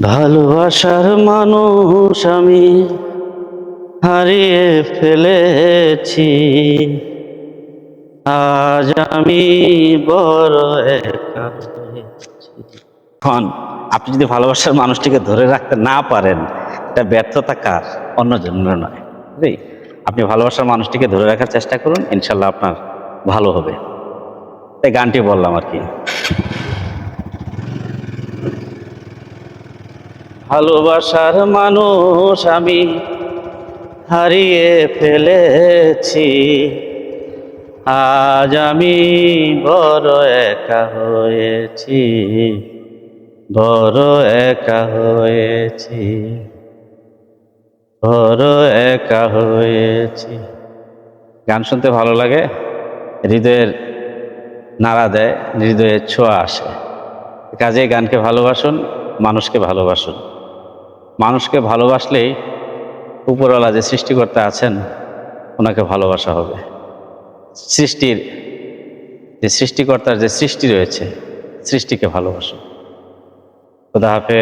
ভালোবাসার মানুষ আমি হারিয়ে ফেলেছি। আজ আমি বড় একা হয়েছি। এখন আপনি যদি ভালোবাসার মানুষটিকে ধরে রাখতে না পারেন, এটা ব্যর্থতা কার? অন্যজনের নয়। বুঝলি? আপনি ভালোবাসার মানুষটিকে ধরে রাখার চেষ্টা করুন, ইনশাল্লাহ আপনার ভালো হবে। এই গানটি বললাম আর কি। ভালোবাসার মানুষ আমি হারিয়ে ফেলেছি। আজ আমি বড় একা হয়েছি, বড় একা হয়েছি, বড় একা হয়েছি। গান শুনতে ভালো লাগে, হৃদয়ের নাড়া দেয়, হৃদয়ের ছোঁয়া আসে। কাজে গানকে ভালোবাসুন, মানুষকে ভালোবাসুন। মানুষকে ভালোবাসলেই উপরওয়ালা যে সৃষ্টিকর্তা আছেন ওনাকে ভালোবাসা হবে। সৃষ্টির যে সৃষ্টিকর্তার যে সৃষ্টি রয়েছে, সৃষ্টিকে ভালোবাসুন। খোদা হাফেজ।